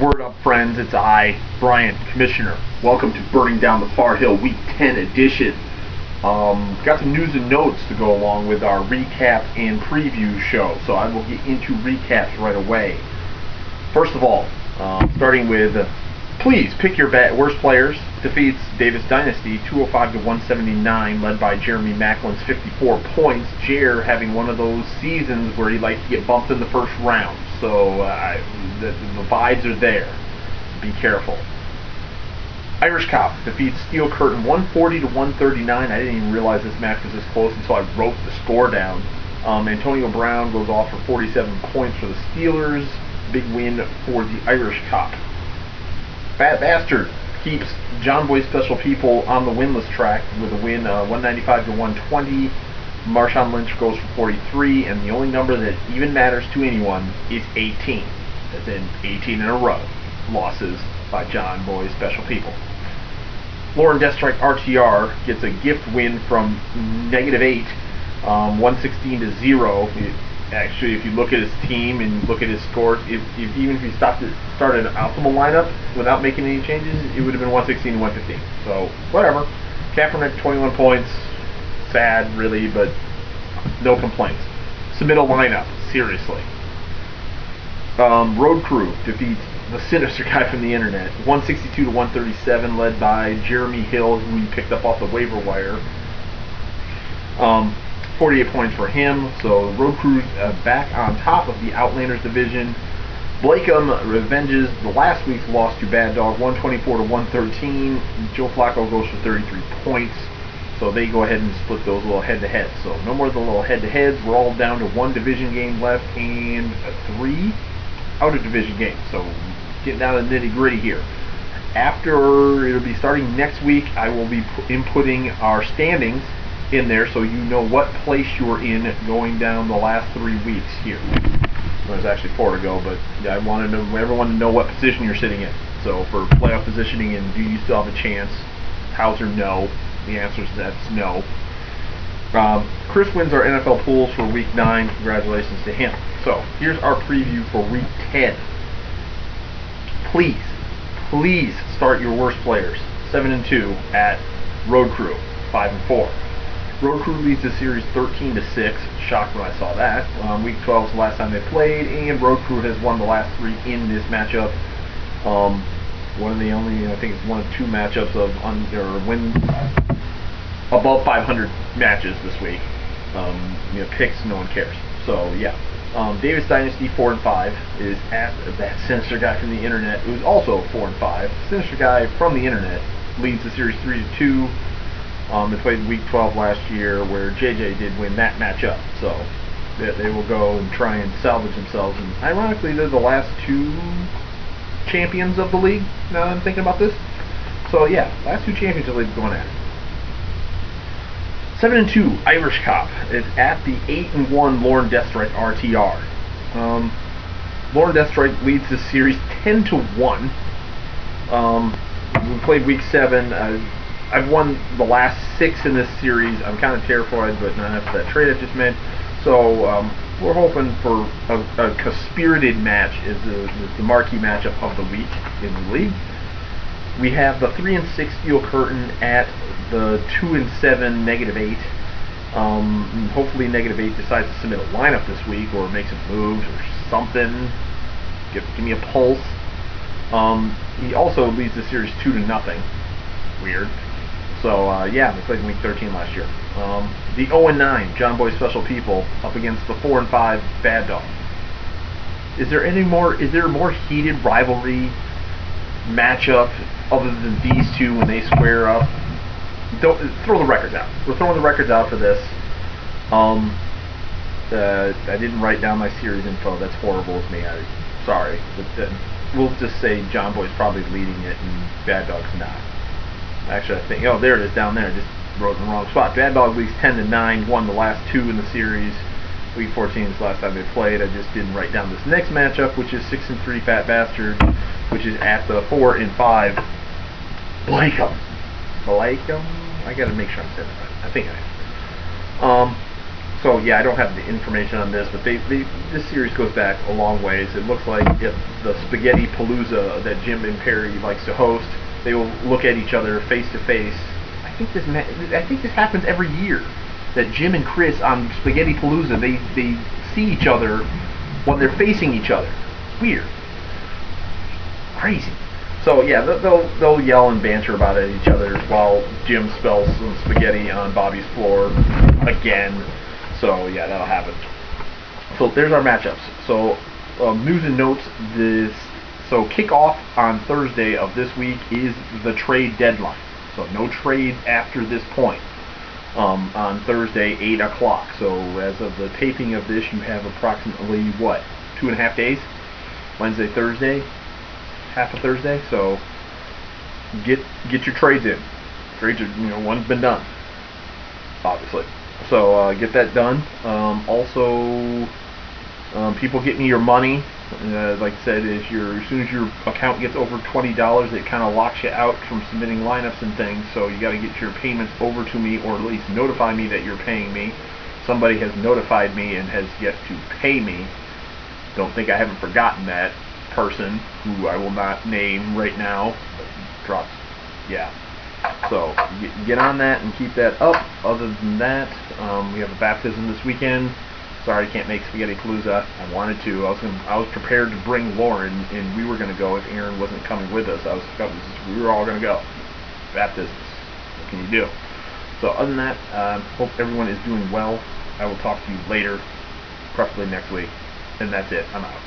Word up, friends, it's I, Brian, Commissioner. Welcome to Burning Down the Far Hill Week 10 edition. Got some news and notes to go along with our recap and preview show, so I will get into recaps right away. First of all, starting with, please pick your worst players. Defeats Davis Dynasty 205 to 179, led by Jeremy Macklin's 54 points. Jer having one of those seasons where he likes to get bumped in the first round, so the vibes are there. Be careful. Irish Cop defeats Steel Curtain 140 to 139. I didn't even realize this match was this close until I wrote the score down. Antonio Brown goes off for 47 points for the Steelers. Big win for the Irish Cop. Fat Bastard keeps John Boy Special People on the winless track with a win 195 to 120. Marshawn Lynch goes for 43, and the only number that even matters to anyone is 18. As in 18 in a row losses by John Boy Special People. Lauren Deathstrike RTR gets a gift win from -8, 116 to 0. Actually, if you look at his team and look at his scores, even if he started an optimal lineup without making any changes, it would have been 116 to 115. So, whatever. Kaepernick, 21 points. Sad, really, but no complaints. Submit a lineup, seriously. Road Crew defeats the Sinister Guy from the Internet, 162 to 137, led by Jeremy Hill, who he picked up off the waiver wire. 48 points for him, so Road Crew's back on top of the Outlanders division. Blakeham revenges the last week's loss to Bad Dog, 124 to 113. Joe Flacco goes for 33 points, so they go ahead and split those little head-to-heads. So no more of the little head-to-heads. We're all down to one division game left and 3 out-of-division games. So getting down to the nitty-gritty here. After, it'll be starting next week, I will be inputting our standings in there so you know what place you're in going down the last 3 weeks here. Well, there's actually 4 to go, but I want everyone to know what position you're sitting in. So for playoff positioning and do you still have a chance, Hauser, no. The answer is that's no. Chris wins our NFL pools for week 9. Congratulations to him. So here's our preview for week 10. Please start your worst players. 7-2 at Road Crew, 5-4. Road Crew leads the series 13 to 6. Shocked when I saw that. Week 12 is the last time they played, and Road Crew has won the last 3 in this matchup. One of the only, I think it's one of 2 matchups of win above 500 matches this week. Picks, no one cares. So yeah. Davis Dynasty 4-5 is at that Sinister Guy from the Internet, who's also 4-5. Sinister Guy from the Internet leads the series 3-2. They played week 12 last year where JJ did win that matchup, so they will go and try and salvage themselves. And ironically, they're the last 2 champions of the league, now that I'm thinking about this. So yeah, last 2 champions of the league going at it. 7-2 Irish Cop is at the 8-1 Lauren Deathstrike RTR. Lauren Deathstrike leads the series 10-1. We played week 7. I've won the last 6 in this series. I'm kind of terrified, but not after that trade I just made. So we're hoping for a spirited match is the marquee matchup of the week in the league. We have the 3-6 Steel Curtain at the 2-7 -8. Hopefully -8 decides to submit a lineup this week or makes some moves or something. Give me a pulse. He also leads the series 2-0. Weird. So yeah, they played in week 13 last year. The 0-9 John Boy Special People up against the 4-5 Bad Dog. Is there a more heated rivalry matchup other than these 2 when they square up? Don't throw the records out. We're throwing the records out for this. I didn't write down my series info. That's horrible of me. Sorry, but we'll just say John Boy's probably leading it and Bad Dog's not. Actually, I think, there it is down there. I just wrote in the wrong spot. Bad Dog leads 10-9, won the last 2 in the series. Week 14 is the last time they played. I just didn't write down this next matchup, which is 6-3 Fat Bastard, which is at the 4-5 Blakeham. I gotta make sure I'm saying that right. I think I am. So yeah, I don't have the information on this, but this series goes back a long ways. It looks like if the Spaghetti Palooza that Jim and Perry likes to host, they will look at each other face to face. I think this happens every year. That Jim and Chris on Spaghetti Palooza, they see each other when they're facing each other. Weird, crazy. So yeah, they'll yell and banter about it at each other while Jim spells some spaghetti on Bobby's floor again. So yeah, that'll happen. So there's our matchups. So news and notes. So kickoff on Thursday of this week is the trade deadline. So no trades after this point. On Thursday, 8 o'clock. So as of the taping of this, you have approximately what, 2.5 days? Wednesday, Thursday, half of Thursday. So get your trades in. Trades are, one's been done, obviously. So get that done. Also, people get me your money. Like I said, as soon as your account gets over $20, it kind of locks you out from submitting lineups and things. So you got to get your payments over to me, or at least notify me that you're paying me. Somebody has notified me and has yet to pay me. Don't think I haven't forgotten that person, who I will not name right now. Yeah. So get on that and keep that up. Other than that, we have a baptism this weekend. Sorry, I can't make Spaghetti Palooza. I wanted to. I was prepared to bring Lauren, and we were going to go if Aaron wasn't coming with us. We were all going to go. Baptisms. What can you do? So other than that, hope everyone is doing well. I will talk to you later, preferably next week. And that's it. I'm out.